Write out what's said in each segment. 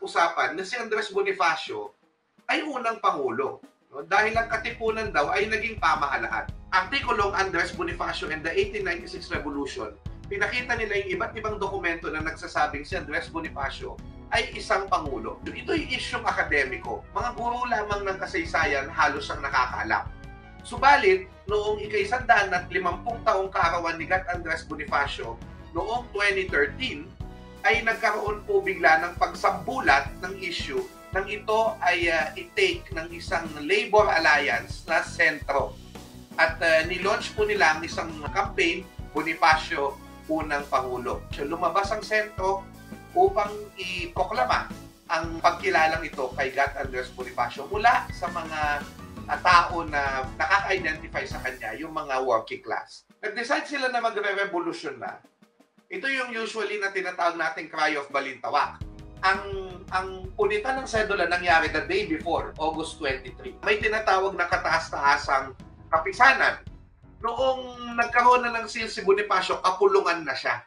usapan na si Andres Bonifacio ay unang Pangulo. No? Dahil ang katipunan daw ay naging pamahalaan. Artikulong Andres Bonifacio and the 1896 Revolution, pinakita nila yung iba't ibang dokumento na nagsasabing si Andres Bonifacio ay isang Pangulo. Ito'y isyong akademiko. Mga guro lamang ng kasaysayan halos ang nakakaalam. Subalit, noong ika-150 taong kaarawan ni Gat Andres Bonifacio, noong 2013, ay nagkaroon po bigla ng pagsambulat ng issue nang ito ay i-take ng isang labor alliance na sentro. At nilaunch po nila ang isang campaign, Bonifacio, unang Pangulo. So, lumabas ang sentro upang iproklama ang pagkilalang ito kay Gat Andres Bonifacio mula sa mga tao na nakaka-identify sa kanya, yung mga working class. Nag-decide sila na magre-revolution na. Ito yung usually na tinatawag nating cry of Balintawak. Ang punitan ng sedula nangyari the day before, August 23. May tinatawag na kataas-taasang kapisanan. Noong nagkaroon na ng seal si Bonifacio, kapulungan na siya.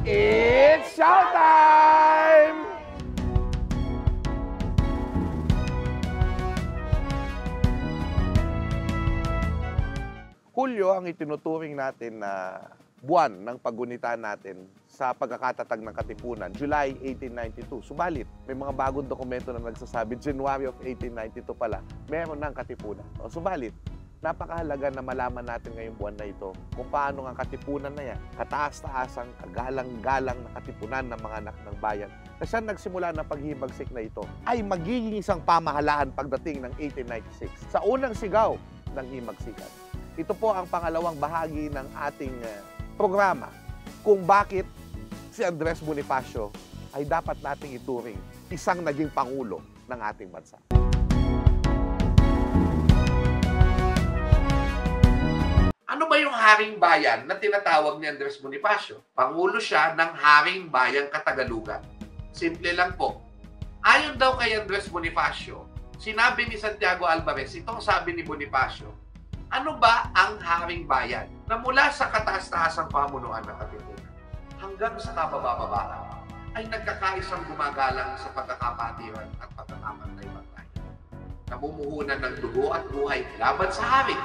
It's showtime! Hulyo ang itinuturing natin na buwan ng paggunita natin sa pagkakatatag ng Katipunan, July 1892. Subalit, may mga bagong dokumento na nagsasabi, January of 1892 pala, meron ng Katipunan. Subalit, napakahalaga na malaman natin ngayong buwan na ito kung paano ang katipunan na yan, kataas-taasang, kagalang-galang na katipunan ng mga anak ng bayan, na siyang nagsimula ng paghihimagsik na ito, ay magiging isang pamahalaan pagdating ng 1896 sa unang sigaw ng himagsikan. Ito po ang pangalawang bahagi ng ating programa kung bakit si Andres Bonifacio ay dapat nating ituring isang naging Pangulo ng ating bansa. Ano ba yung Haring Bayan na tinatawag ni Andres Bonifacio? Pangulo siya ng Haring Bayang Katagalugan. Simple lang po. Ayon daw kay Andres Bonifacio, sinabi ni Santiago Alvarez, itong sabi ni Bonifacio, ano ba ang Haring Bayan na mula sa kataas-taasang pamunuan ng Katipunan hanggang sa kabababaan ay nagkakaisang gumagalang sa pagkakapatiran at pagkakapantay-pantay. Namumuhunan ng dugo at buhay laban sa hari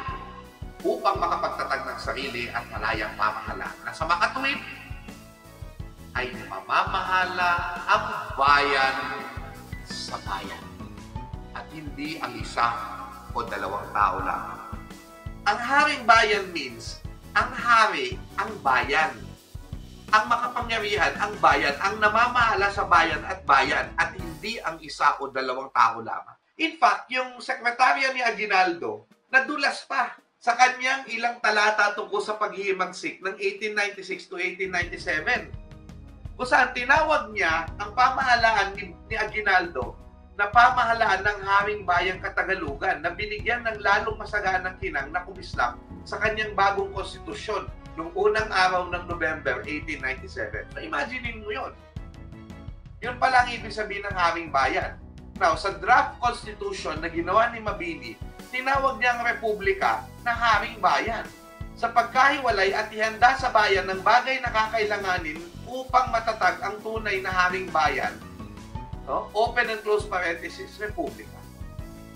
upang makapagtatag ng sarili at malayang pamahalaan na sa makatuwid ay mamamahala ang bayan sa bayan at hindi ang isa o dalawang tao lang. Ang Haring Bayan means ang hari, ang bayan. Ang makapangyarihan, ang bayan, ang namamahala sa bayan at hindi ang isa o dalawang tao lamang. In fact, yung sekretarya ni Aguinaldo nadulas pa sa kanyang ilang talata tungkol sa paghihimagsik ng 1896 to 1897. Kung saan tinawag niya ang pamahalaan ni Aguinaldo na pamahalaan ng Haring Bayang Katagalugan na binigyan ng lalong masaganang kinang na kumislap sa kanyang bagong konstitusyon noong unang araw ng November 1897. So imagine mo yun. Yun pala ang ibig sabihin ng Haring Bayan. Now, sa draft constitution na ginawa ni Mabini, tinawag niya ang Republika na Haring Bayan sa pagkahiwalay at ihanda sa bayan ng bagay na kakailanganin upang matatag ang tunay na Haring Bayan. No? Open and close parenthesis, Republika.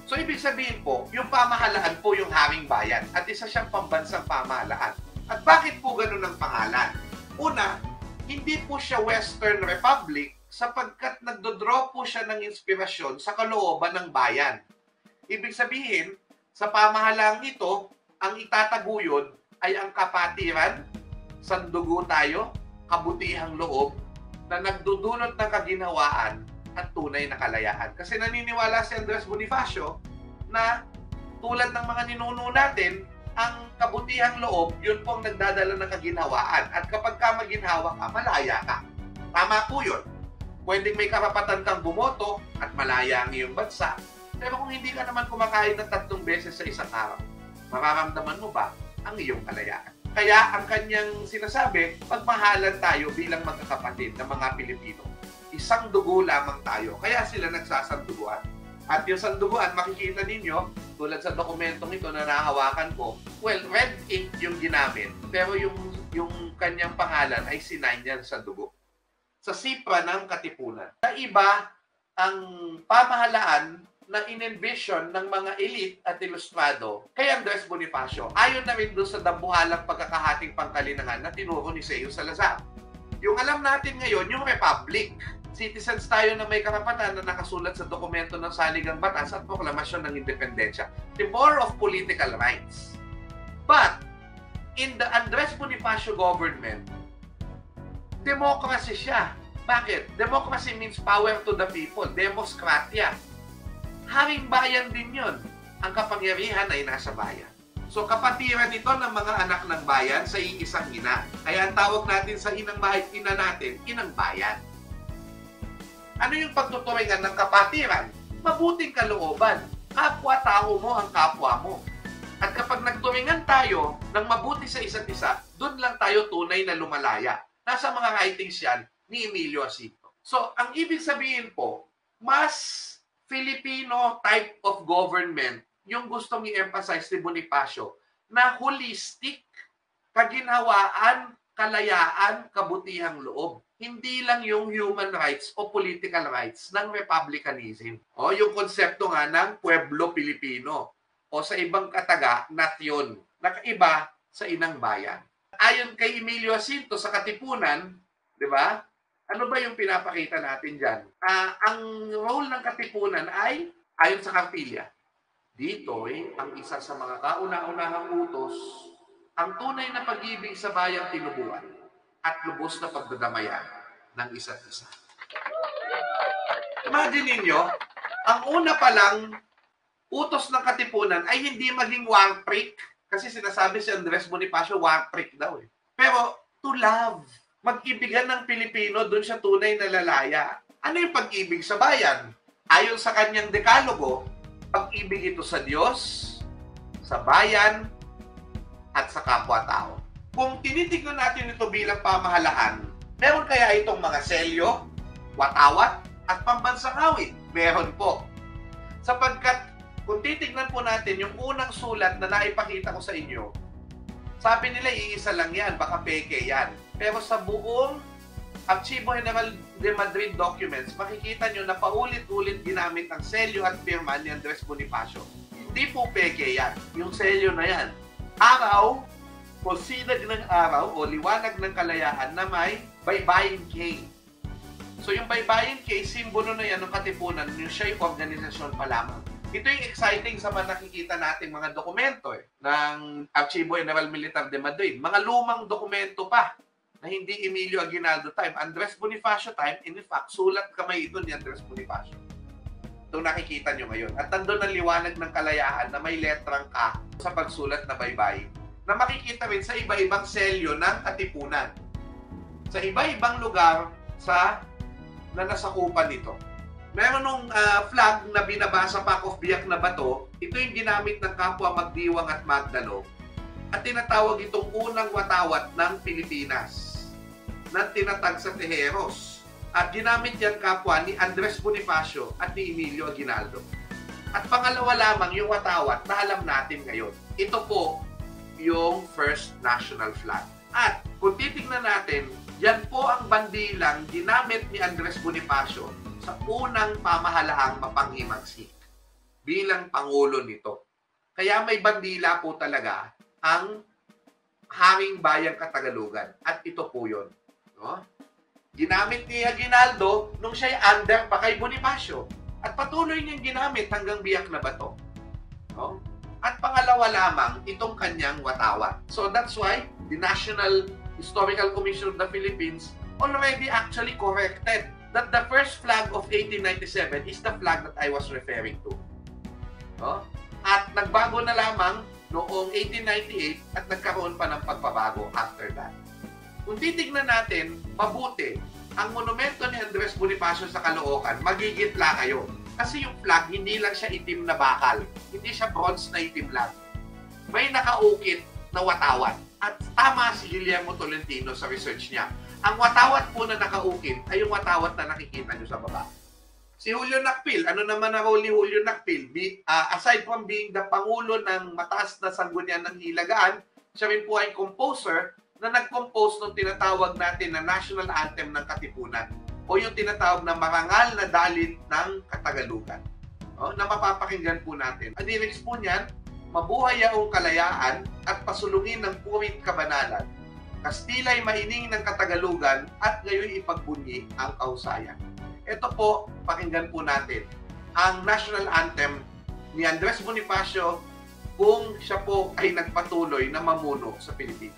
So, ibig sabihin po, yung pamahalaan po yung Haring Bayan at isa siyang pambansang pamahalaan. At bakit po ganun ang pangalan? Una, hindi po siya Western Republic sapagkat nagdodraw po siya ng inspirasyon sa kalooban ng bayan. Ibig sabihin, sa pamahalaang ito, ang itataguyod ay ang kapatiran, sandugo tayo, kabutihang loob, na nagdudulot ng kaginhawaan at tunay na kalayaan. Kasi naniniwala si Andres Bonifacio na tulad ng mga ninuno natin, ang kabutihang loob, yun pong nagdadala ng kaginhawaan. At kapag ka maginhawa ka, malaya ka. Tama po yun. Pwedeng may karapatan kang bumoto at malaya ang iyong bansa. Pero kung hindi ka naman kumakain ng 3 beses sa isang araw, mararamdaman mo ba ang iyong kalayaan? Kaya ang kanyang sinasabi, pagmahalan tayo bilang magkakapatid ng mga Pilipino. Isang dugo lamang tayo, kaya sila nagsasanduguan. At yung sanduguan, makikita ninyo, tulad sa dokumentong ito na nahawakan ko, well, red ink yung ginamit, pero yung kanyang pangalan ay sinign niya sa dugo. Sa SIPA ng Katipunan. Iba ang pamahalaan na in-envision ng mga elite at ilustrado kay Andres Bonifacio. Ayon na rin doon sa dambuhalang pagkakahating pangkalinangan na tinuro ni Seo Salazar. Yung alam natin ngayon, yung Republic. Citizens tayo na may karapatan na nakasulat sa dokumento ng Saligang Batas at Proklamasyon ng Independensya. The more of political rights. But, in the Andres Bonifacio government, democracy siya. Bakit? Democracy means power to the people. Demoskratia. Haring bayan din yun. Ang kapangyarihan ay nasa bayan. So kapatiran ito ng mga anak ng bayan sa iisang ina. Kaya ang tawag natin sa inang bahay, ina natin, inang bayan. Ano yung pagtuturingan ng kapatiran? Mabuting kalooban. Kapwa-tao mo ang kapwa mo. At kapag nagturingan tayo ng mabuti sa isa't isa, doon lang tayo tunay na lumalaya. Nasa mga writings yan ni Emilio Jacinto. So, ang ibig sabihin po, mas Filipino type of government yung gustong i-emphasize ni Bonifacio na holistic, kaginhawaan, kalayaan, kabutihang loob. Hindi lang yung human rights o political rights ng republicanism. O yung konsepto nga ng Pueblo Pilipino o sa ibang kataga, nasyon, nakaiba sa inang bayan. Ayon kay Emilio Jacinto sa Katipunan, di ba? Ano ba yung pinapakita natin dyan? Ang role ng Katipunan ay, ayon sa Cartilla, dito ang isa sa mga kauna-unahang utos, ang tunay na pag-ibig sa bayang tinubuan at lubos na pagdadamayan ng isa't isa. Imagine ninyo, ang una pa lang utos ng Katipunan ay hindi maging war prick, kasi sinasabi si Andres Bonifacio, war prick daw eh. Pero to love, mag-ibigan ng Pilipino, doon siya tunay na lalaya. Ano yung pag-ibig sa bayan? Ayon sa kanyang dekalogo, pag-ibig ito sa Diyos, sa bayan, at sa kapwa-tao. Kung tinitignan natin ito bilang pamahalaan, meron kaya itong mga selyo, watawat, at pambansang awit? Meron po. Sapagkat, kung titignan po natin yung unang sulat na naipakita ko sa inyo, sabi nila iisa lang yan, baka peke yan. Pero sa buong Archivo General de Madrid documents, makikita nyo na paulit-ulit ginamit ang selyo at firma ni Andres Bonifacio. Hindi po peke yan. Yung selyo na yan. Araw o sinag ng araw o liwanag ng kalayaan na may baybayin K. So yung baybayin K, simbolo na yan ng Katipunan, yung siya'y organisasyon pa lamang. Ito yung exciting sa mga nakikita nating mga dokumento ng Archivo General Militar de Madrid. Mga lumang dokumento pa na hindi Emilio Aguinaldo time. Andres Bonifacio time, in fact, sulat kamay ito ni Andres Bonifacio. Ito nakikita nyo ngayon. At nandun ang liwanag ng kalayaan na may letrang K sa pagsulat na baybay na makikita rin sa iba-ibang selyo ng Katipunan. Sa iba-ibang lugar na nasakupan nito. Meron nung flag na binabasa Pack of Biak na bato, ito yung ginamit ng kapwa Magdiwang at Magdalo at tinatawag itong unang watawat ng Pilipinas na tinatag sa Tejeros. At ginamit yan kapwa ni Andres Bonifacio at ni Emilio Aguinaldo. At pangalawa lamang yung watawat na alam natin ngayon. Ito po yung first national flag. At kung titignan natin, yan po ang bandilang ginamit ni Andres Bonifacio sa unang pamahalaang mapanghimagsik bilang pangulo nito. Kaya may bandila po talaga ang Haring Bayang Katagalugan. At ito po yun. No? Ginamit ni Aguinaldo nung siya'y under pa kay Bonifacio. At patuloy niyang ginamit hanggang Biak na Bato. No? At pangalawa lamang, itong kanyang watawat. So that's why the National Historical Commission of the Philippines already actually corrected that the first flag of 1897 is the flag that I was referring to. No? At nagbago na lamang noong 1898 at nagkaroon pa ng pagbabago after that. Kung titignan natin, mabuti, ang monumento ni Andres Bonifacio sa Caloocan, magigitla kayo. Kasi yung flag, hindi lang siya itim na bakal. Hindi siya bronze na itim lang. May nakaukit na watawat. At tama si Guillermo Tolentino sa research niya. Ang watawat po na nakaukit ay yung watawat na nakikita nyo sa baba. Si Julio Nakpil, ano naman ang role ni Julio Nakpil? Aside from being the Pangulo ng mataas na sanggunian ng Hilagaan, siya rin po ay composer na nag-compose ng tinatawag natin na National Anthem ng Katipunan o yung tinatawag na Marangal na Dalit ng Katagalugan. Na mapapakinggan po natin. Ang lyrics po niyan, mabuhay ang kalayaan at pasulungin ng puwit kabanalan. Kastila'y maining ng Katagalugan at ngayon ipagbunyi ang kahusayan. Ito po, pakinggan po natin ang National Anthem ni Andres Bonifacio kung siya po ay nagpatuloy na mamuno sa Pilipinas.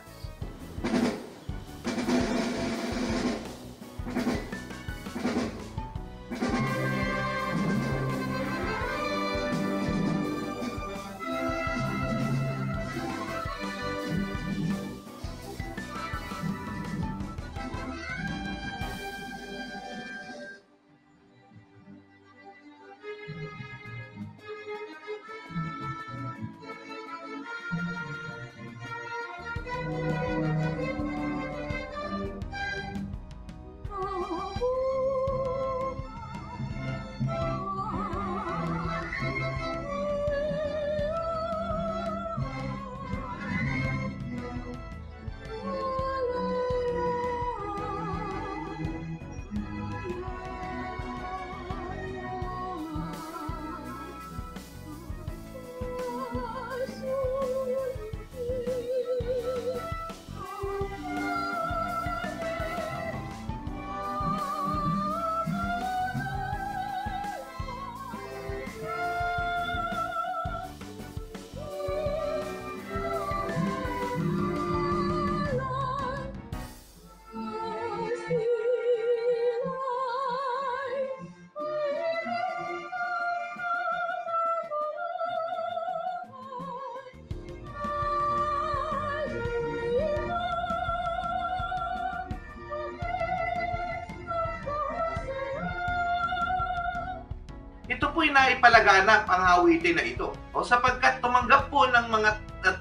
Ito po'y naipalaganap ang awitin na ito. Sapagkat tumanggap po ng mga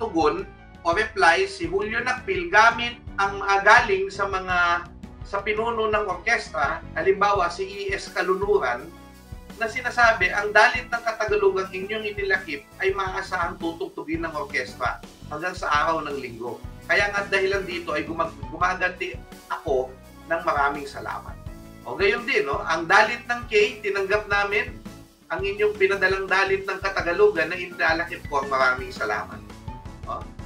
tugon o reply si Julio Nakpil gamit ang galing sa pinuno ng orkestra, halimbawa si E.S. Kalunuran, na sinasabi, ang dalit ng Katagalugang inyong inilakip ay maaasahang tutugtugin ng orkestra hanggang sa araw ng linggo. Kaya nga dahilan dito ay gumaganti ako ng maraming salamat. Gayon din, ang dalit ng K, tinanggap namin ang inyong pinadalang dalit ng Katagalugan na inilakip ko ang maraming salamat.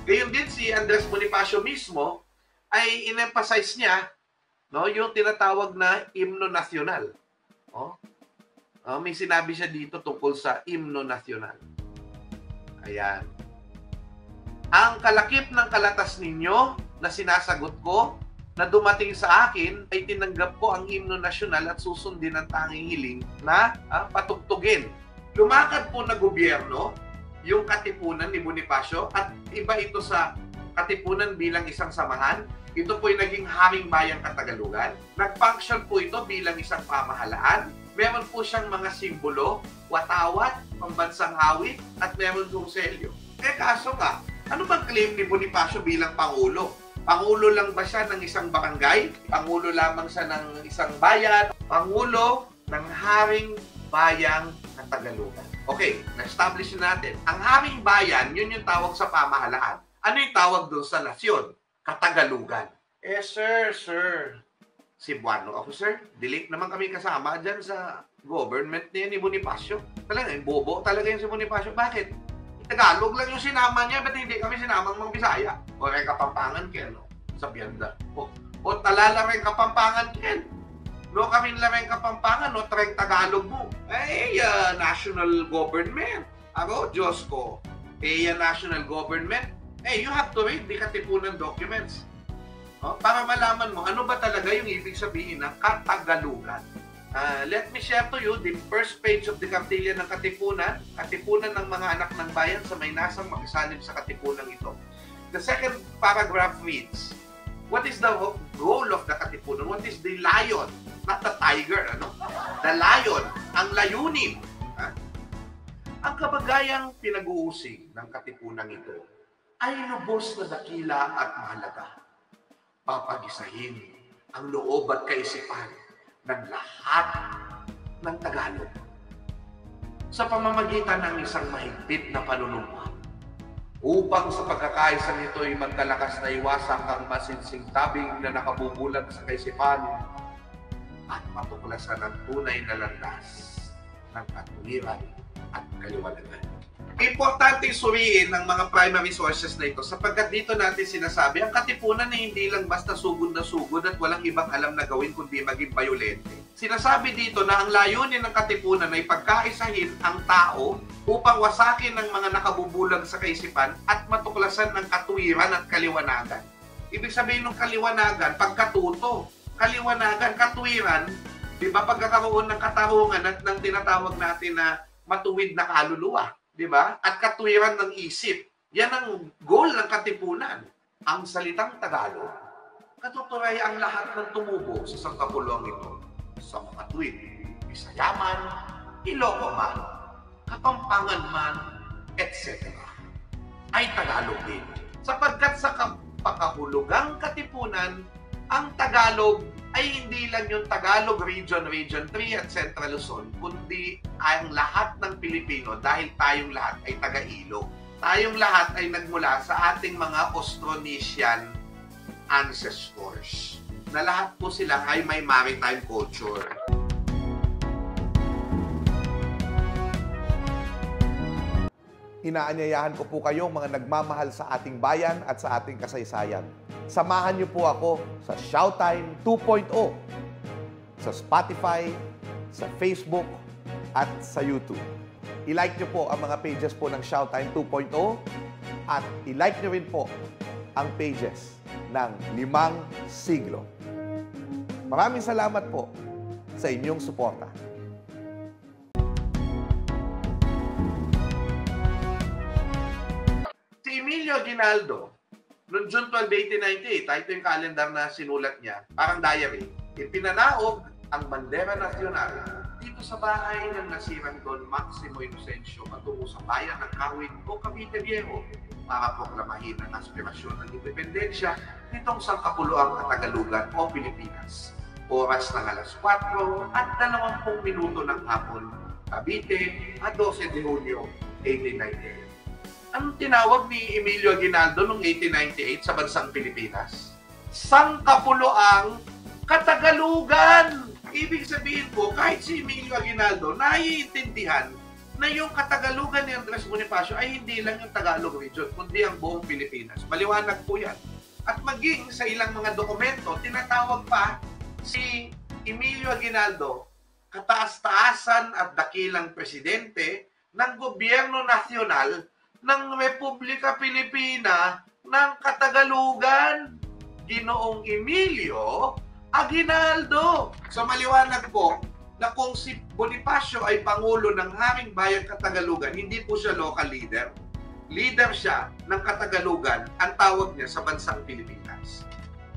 Gayon din si Andres Bonifacio mismo ay in-emphasize niya yung tinatawag na himno nasyonal. May sinabi siya dito tungkol sa himno nasyonal. Ayan. Ang kalakip ng kalatas ninyo na sinasagot ko na dumating sa akin ay tinanggap ko ang himno nasyonal at susundin ang tanging hiling na patugtugin. Lumakad po na gobyerno yung Katipunan ni Bonifacio at iba ito sa Katipunan bilang isang samahan. Ito po ay naging Haring Bayang Katagalugan. Nag-function po ito bilang isang pamahalaan. Meron po siyang mga simbolo, watawat, pambansang awit, at meron pong selyo. Kaso nga, ano bang claim ni Bonifacio bilang Pangulo? Pangulo lang ba siya ng isang barangay? Pangulo lamang siya ng isang bayan? Pangulo ng Haring Bayang Katagalugan. Okay, na-establish natin. Ang Haring Bayan, yun yung tawag sa pamahalaan. Ano yung tawag doon sa nasyon? Katagalugan. Sir. Cebuano ako, sir. Delete naman kami kasama dyan sa government niya ni Bonifacio. Talaga, bobo talaga yung si Bonifacio. Bakit? Tagalog lang yung sinama niya, ba't hindi kami sinamang mga Bisaya? O rin Kapampangan, Ken, sa Bianda. O talala rin Kapampangan, Ken. No, kami rin Kapampangan, no, treng Tagalog mo. National government. Ako, Diyos ko. National government. You have to read the Katipunan documents. Para malaman mo, ano ba talaga yung ibig sabihin ng Katagalugan. Let me share to you the first page of the Kartilya ng Katipunan, Katipunan ng mga anak ng bayan sa may nasang makisanib sa Katipunan ito. The second paragraph reads, what is the goal of the Katipunan? What is the lion? Not the tiger, ano? The lion, ang layunin. Ang kabagayang pinag-uusig ng Katipunan ito ay lubos na dakila at mahalaga. Papagisahin ang loob at kaisipan ng lahat ng Tagalog sa pamamagitan ng isang mahigpit na panunumpa upang sa pagkakaisa nito ay magkalakas na iwasan ang masinsing tabing na nakabubulag sa kaisipan at matuklasan ang tunay na landas ng katuwiran at kaliwanagan. Importante suriin ng mga primary sources na ito sapagkat dito natin sinasabi ang katipunan ay hindi lang basta sugod na sugod at walang ibang alam na gawin kundi maging bayolente. Sinasabi dito na ang layunin ng katipunan ay pagkaisahin ang tao upang wasakin ang mga nakabubulag sa kaisipan at matuklasan ng katuwiran at kaliwanagan. Ibig sabihin ng kaliwanagan, pagkatuto, kaliwanagan, katuwiran, di ba pagkakaroon ng katarungan at ng tinatawag natin na matuwid na kaluluwa. Diba? At katuwiran ng isip. Yan ang goal ng katipunan. Ang salitang Tagalog, katuturay ang lahat ng tumubo sa sangkapuluang ito. Sa mga tuwid, Bisaya man, Ilocos man, Kapampangan man, etc. ay Tagalog din. Sapagkat sa pakahulugang katipunan, ang Tagalog ay hindi lang yung Tagalog Region, Region 3 at Central Luzon, kundi ang lahat ng Pilipino dahil tayong lahat ay taga-Ilog. Tayong lahat ay nagmula sa ating mga Austronesian ancestors, na lahat po sila ay may maritime culture. Inaanyayahan ko po kayong mga nagmamahal sa ating bayan at sa ating kasaysayan. Samahan niyo po ako sa Showtime 2.0 sa Spotify, sa Facebook, at sa YouTube. I-like niyo po ang mga pages po ng Showtime 2.0 at i-like niyo rin po ang pages ng 5 Siglo. Maraming salamat po sa inyong suporta. Si Emilio Aguinaldo, noong June 12, 1898, ito yung calendar na sinulat niya, parang diary, ipinanaog ang Bandera Nacional dito sa bahay ng nasirang Don Maximo Inocencio patungo sa bayan ng Kawit o Cavite Viejo para proklamahin ang aspirasyon ng independensya nitong sangkapuluang Katagalugan o Pilipinas. Oras ng alas 4 at 20 minuto ng hapon, Cavite, at 12 de Hunyo, 1898. Anong tinawag ni Emilio Aguinaldo noong 1898 sa bansang Pilipinas? Sangkapuluang Katagalugan! Ibig sabihin po, kahit si Emilio Aguinaldo, naiintindihan na yung Katagalugan ni Andres Bonifacio ay hindi lang yung Tagalog region, kundi ang buong Pilipinas. Maliwanag po yan. At maging sa ilang mga dokumento, tinatawag pa si Emilio Aguinaldo, kataas-taasan at dakilang presidente ng gobyerno nasyonal ng Republika Pilipina ng Katagalugan, Ginoong Emilio Aguinaldo. So maliwanag po na kung si Bonifacio ay Pangulo ng Haring Bayan Katagalugan, hindi po siya local leader. Leader siya ng Katagalugan, ang tawag niya sa bansang Pilipinas.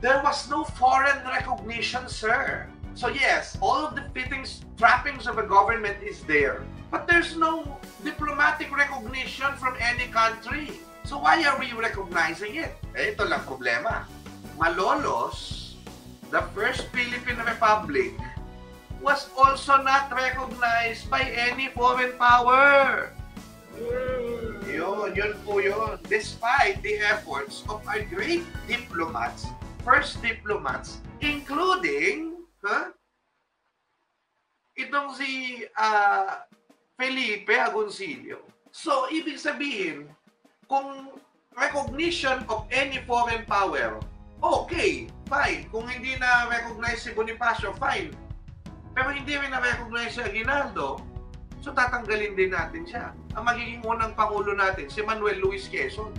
There was no foreign recognition, sir. So yes, all of the fittings, trappings of a government is there. But there's no diplomatic recognition from any country. So why are we recognizing it? Eh, ito lang problema. Malolos, the first Philippine Republic, was also not recognized by any foreign power. Yun po yun. Despite the efforts of our great diplomats, first diplomats, including, itong si Felipe Agoncillo. So, ibig sabihin, kung recognition of any foreign power, okay, fine. Kung hindi na-recognize si Bonifacio, fine. Pero hindi rin na-recognize si Aguinaldo, so tatanggalin din natin siya. Ang magiging unang Pangulo natin, si Manuel Luis Quezon.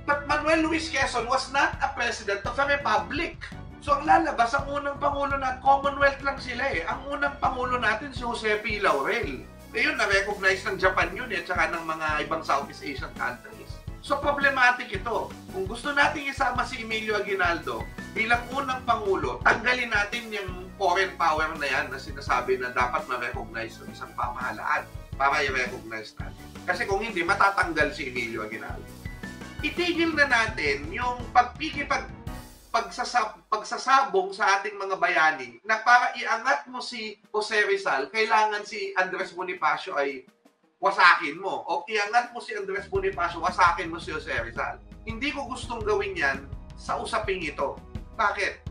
But Manuel Luis Quezon was not a president of a republic. So ang lalabas, ang unang Pangulo natin, Commonwealth lang sila eh. Ang unang Pangulo natin, si Jose P. Laurel. Ngayon, na-recognize ng Japan yun at saka ng mga ibang Southeast Asian countries. So, problematic ito. Kung gusto nating isama si Emilio Aguinaldo bilang unang Pangulo, tanggalin natin yung foreign power na yan na sinasabi na dapat ma-recognize ng isang pamahalaan para i-recognize natin. Kasi kung hindi, matatanggal si Emilio Aguinaldo. Itigil na natin yung pagsasabong sa ating mga bayani na para iangat mo si Jose Rizal, kailangan si Andres Bonifacio ay wasakin mo. O iangat mo si Andres Bonifacio, wasakin mo si Jose Rizal. Hindi ko gustong gawin yan sa usaping ito. Bakit?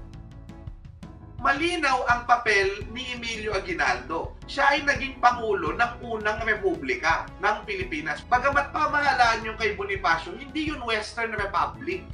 Malinaw ang papel ni Emilio Aguinaldo. Siya ay naging pangulo ng unang republika ng Pilipinas. Bagamat pamahalaan yung kay Bonifacio, hindi yun Western Republic.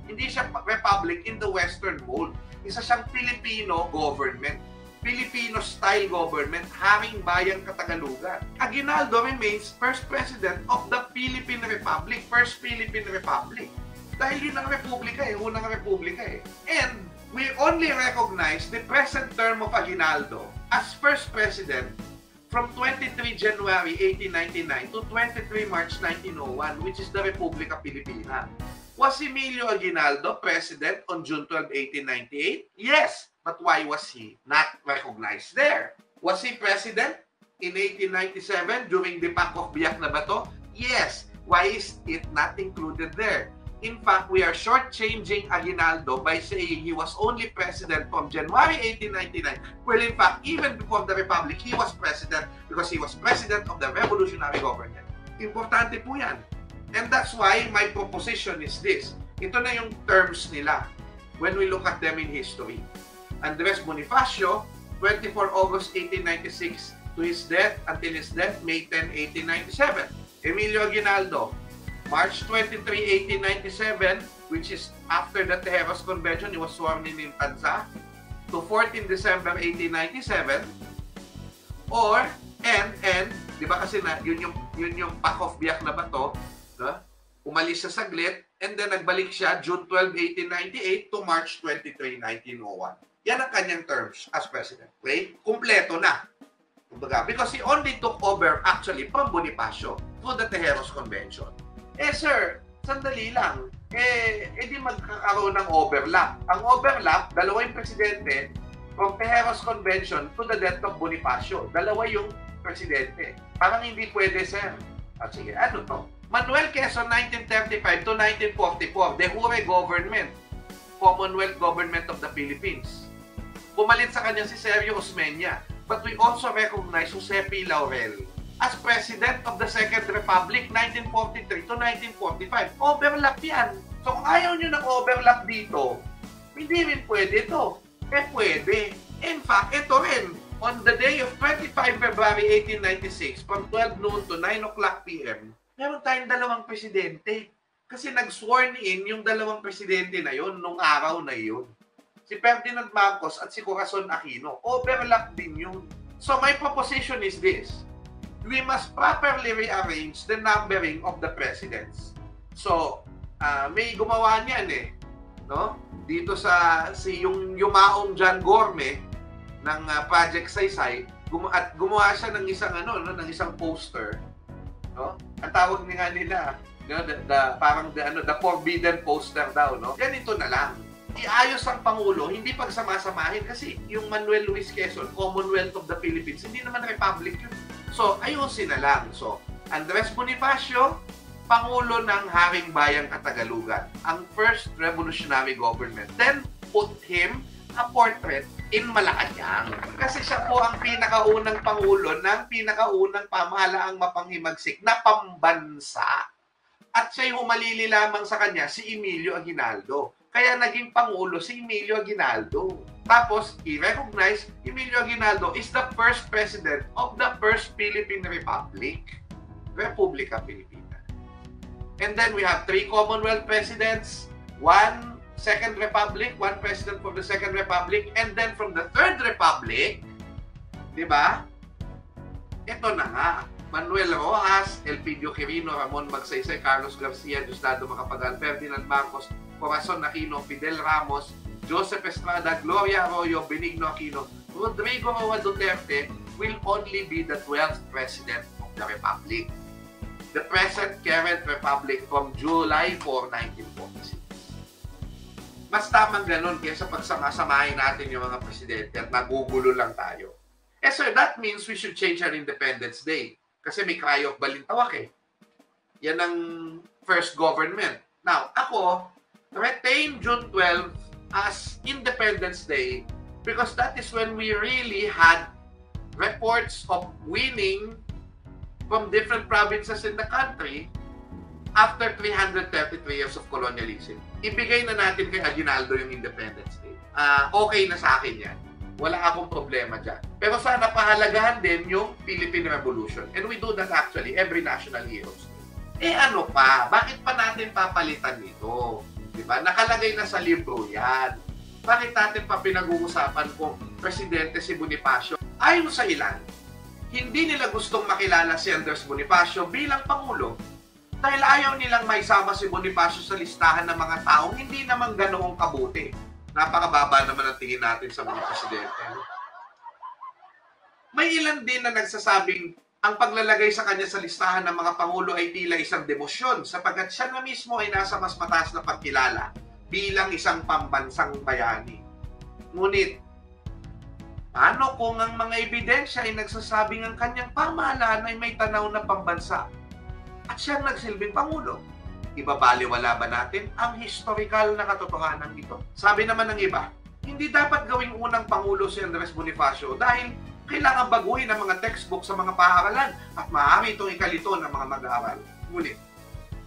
Hindi siya republic in the Western mold. Isa siyang Filipino government. Filipino-style government, haring bayang Katagalugan. Aguinaldo remains first president of the Philippine Republic, first Philippine Republic. Dahil yun ang republika unang republika And we only recognize the present term of Aguinaldo as first president from 23 January 1899 to 23 March 1901, which is the Republika Pilipina. Was Emilio Aguinaldo president on June 12, 1898? Yes, but why was he not recognized there? Was he president in 1897 during the Pact of Biak na Bato? Yes. Why is it not included there? In fact, we are shortchanging Aguinaldo by saying he was only president from January 1899, well, in fact, even before the Republic, he was president because he was president of the revolutionary government. Importante po yan. And that's why my proposition is this. Ito na yung terms nila when we look at them in history. Andres Bonifacio, 24 August 1896 to his death, until his death, May 10, 1897. Emilio Aguinaldo, March 23, 1897, which is after the Tejeros Convention, he was sworn in Tanza, to 14 December 1897, or, di ba kasi na, yun yung Pact of Biak na Bato, no? Umalis siya saglit, and then nagbalik siya June 12, 1898 to March 23, 1901. Yan ang kanyang terms as president. Okay? Kumpleto na. Because he only took over actually from Bonifacio through the Tejeros Convention. Sir, sandali lang. Di magkakaroon ng overlap. Ang overlap, dalawa yung presidente from Tejeros Convention to the death of Bonifacio. Dalawa yung presidente. Parang hindi pwede, sir. At sige, ano to? Manuel Quezon, 1935 to 1944, de jure government, Commonwealth Government of the Philippines. Pumalit sa kanya si Sergio Osmeña, but we also recognize Jose P. Laurel as President of the Second Republic, 1943 to 1945. Overlap yan. So kung ayaw nyo ng overlap dito, hindi rin pwede ito. Pwede. In fact, ito rin. On the day of 25 February 1896, from 12 noon to 9 o'clock p.m., meron tayong dalawang presidente. Kasi nag-sworn in yung dalawang presidente na yon nung araw na yon. Si Ferdinand Marcos at si Corazon Aquino. Overlap din yun. So my proposition is this. We must properly rearrange the numbering of the presidents. So, may gumawa niyan no? Dito yung yumaong John Gorme ng Project Saysay, gumawa siya ng isang ng isang poster, no? Ang tawag nga nila, the forbidden poster daw, no? Ganito na lang. Iayos ang Pangulo, hindi pagsamasamahin kasi yung Manuel Luis Quezon, Commonwealth of the Philippines, hindi naman republic yun. So, ayusin na lang. So, Andres Bonifacio, Pangulo ng Haring Bayang Katagalugan, ang first revolutionary government. Then, put him a portrait in Malacanang. Kasi siya po ang pinakaunang Pangulo ng pinakaunang pamahalaang mapanghimagsik na pambansa. At siya'y humalili lamang sa kanya si Emilio Aguinaldo. Kaya naging Pangulo si Emilio Aguinaldo. Tapos, i-recognize Emilio Aguinaldo is the first president of the first Philippine Republic, Republika Pilipina. And then we have 3 Commonwealth presidents, 1 Second Republic, 1 president from the Second Republic, and then from the Third Republic, di ba? Ito na nga, Manuel Rojas, Elpidio Quirino, Ramon Magsaysay, Carlos Garcia, Diosdado Macapagal, Ferdinand Marcos, Corazon Aquino, Fidel Ramos, Joseph Estrada, Gloria Arroyo, Benigno Aquino, Rodrigo Roa Duterte will only be the 12th president of the Republic. The present current Republic from July 4, 1946. Mas tamang ganun kaysa pagsamasamahin natin yung mga presidente at nagugulo lang tayo. Sir, that means we should change our Independence Day. Kasi may cry of Balintawak Yan ang first government. Now, ako, retain June 12 as Independence Day because that is when we really had reports of winning from different provinces in the country after 333 years of colonialism. Ibigay na natin kay Aguinaldo yung Independence Day. Okay na sa akin yan. Wala akong problema dyan. Pero sana pahalagahan din yung Philippine Revolution. And we do that actually every National Heroes Day. Ano pa? Bakit pa natin papalitan ito? Diba? Nakalagay na sa libro yan. Bakit natin pa pinag-uusapan kung presidente si Bonifacio? Ayon sa ilan, hindi nila gustong makilala si Andres Bonifacio bilang Pangulo dahil ayaw nilang maisama si Bonifacio sa listahan ng mga taong hindi naman ganoong kabuti. Napakababa naman ang tingin natin sa mga presidente. May ilan din na nagsasabing ang paglalagay sa kanya sa listahan ng mga Pangulo ay tila isang demosyon sapagkat siya na mismo ay nasa mas mataas na pagkilala bilang isang pambansang bayani. Ngunit, paano kung ang mga ebidensya ay nagsasabing ang kanyang pamahalaan ay may tanaw na pambansa at siyang nagsilbing Pangulo? Ibabaliwala ba natin ang historical na katotohanan ito? Sabi naman ng iba, hindi dapat gawing unang Pangulo si Andres Bonifacio dahil kailangan baguhin ang mga textbook sa mga paaralan at maaari itong ikalito ng mga mag-aaral. Ngunit,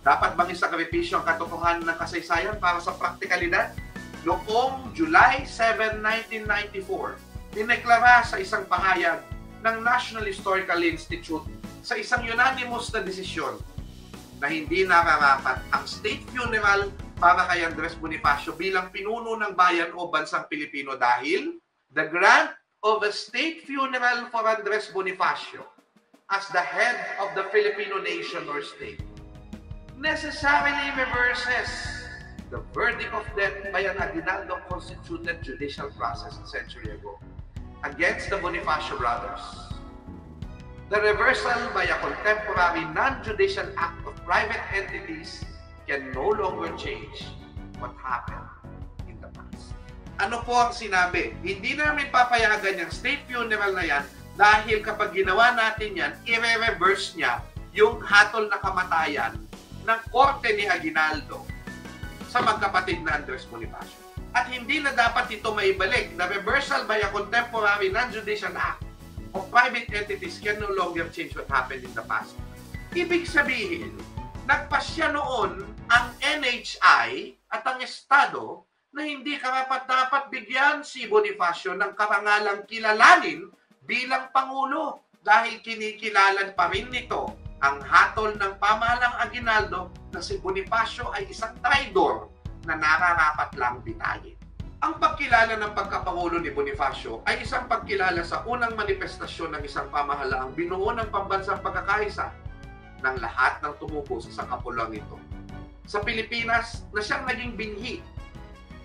dapat bang isakripisyo ang katotohanan ng kasaysayan para sa praktikalidad? Noong July 7, 1994, dineklara sa isang pahayag ng National Historical Institute sa isang unanimous na desisyon na hindi nararapat ang state funeral para kay Andres Bonifacio bilang pinuno ng bayan o bansang Pilipino dahil the grant of a state funeral for Andres Bonifacio as the head of the Filipino nation or state necessarily reverses the verdict of death by an Aguinaldo constituted judicial process a century ago against the Bonifacio brothers. The reversal by a contemporary non-judicial act of private entities can no longer change what happened in the past. Ano po ang sinabi? Hindi namin papayagan yung state funeral na yan dahil kapag ginawa natin yan, i-reverse niya yung hatol na kamatayan ng korte ni Aguinaldo sa magkapatid na Andres Bonifacio. At hindi na dapat ito maibalik. The reversal by a contemporary non-judicial act of private entities can no longer change what happened in the past. Ibig sabihin, nagpasya noon ang NHI at ang Estado na hindi karapat-dapat bigyan si Bonifacio ng karangalang kilalanin bilang Pangulo dahil kinikilalan pa rin nito ang hatol ng pamahalang Aguinaldo na si Bonifacio ay isang traidor na nararapat lang bitayin. Ang pagkilala ng pagkapangulo ni Bonifacio ay isang pagkilala sa unang manifestasyon ng isang pamahalaang binuo ng pambansang pagkakaisa ng lahat ng tumubo sa sangkapulang ito. Sa Pilipinas na siyang naging binhi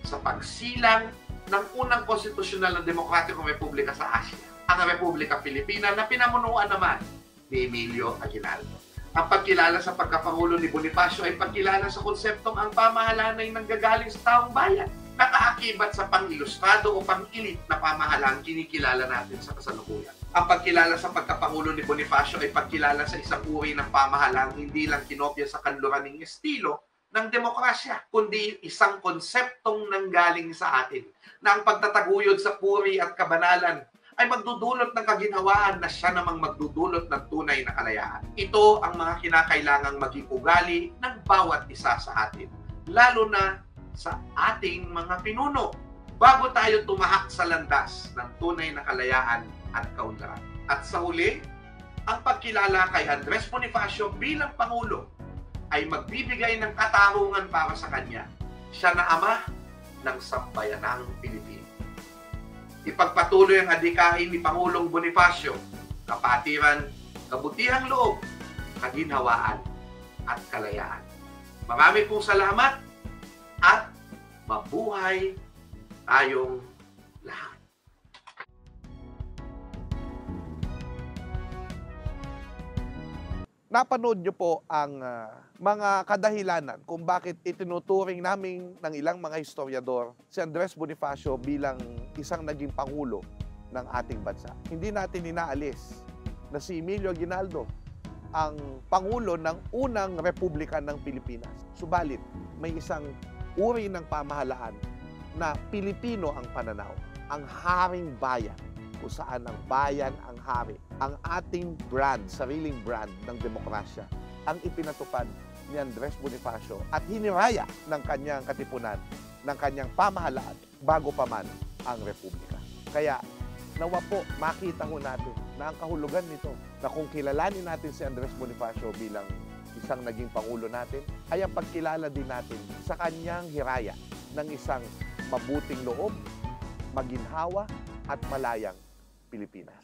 sa pagsilang ng unang konstitusyonal na demokratikong republika sa Asia, ang Republika Filipina na pinamunuan naman ni Emilio Aguinaldo. Ang pagkilala sa pagkapangulo ni Bonifacio ay pagkilala sa konseptong ang pamahalaan ay nanggagaling sa taong bayan, nakaakibat sa pang-ilustrado o pang-ilit na pamahalaan kinikilala natin sa kasalukuyan. Ang pagkilala sa pagkapangulo ni Bonifacio ay pagkilala sa isang uri ng pamahalaan hindi lang kinopya sa kanluraning estilo ng demokrasya, kundi isang konseptong nanggaling sa atin na ang pagtataguyod sa puri at kabanalan ay magdudulot ng kaginhawaan na siya namang magdudulot ng tunay na kalayaan. Ito ang mga kinakailangang maging ugali ng bawat isa sa atin, lalo na sa ating mga pinuno, bago tayo tumahak sa landas ng tunay na kalayaan at kaunlaran. At sa huli, ang pagkilala kay Andres Bonifacio bilang Pangulo ay magbibigay ng katarungan para sa kanya. Siya na ama ng sambayanang Pilipino. Ipagpatuloy ang adhikain ni Pangulong Bonifacio, kapatiran, kabutihang loob, kaginhawaan at kalayaan. Marami pong salamat at mabuhay tayong lahat. Napanood nyo po ang mga kadahilanan kung bakit itinuturing namin ng ilang mga historiador si Andres Bonifacio bilang isang naging pangulo ng ating bansa. Hindi natin inaalis na si Emilio Aguinaldo ang pangulo ng unang republika ng Pilipinas. Subalit, may isang uri ng pamahalaan na Pilipino ang pananaw, ang haring bayan, kung saan ang bayan ang hari, ang ating brand, sariling brand ng demokrasya, ang ipinatupad ni Andres Bonifacio at hiniraya ng kanyang katipunan, ng kanyang pamahalaan bago pa man ang Republika. Kaya nawa po, makita ho natin na ang kahulugan nito na kung kilalanin natin si Andres Bonifacio bilang isang naging Pangulo natin, ay ang pagkilala din natin sa kanyang hiraya ng isang mabuting loob, maginhawa at malayang Pilipinas.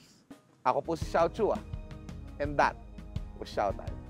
Ako po si Xiao Chua, and that was Xiao Time.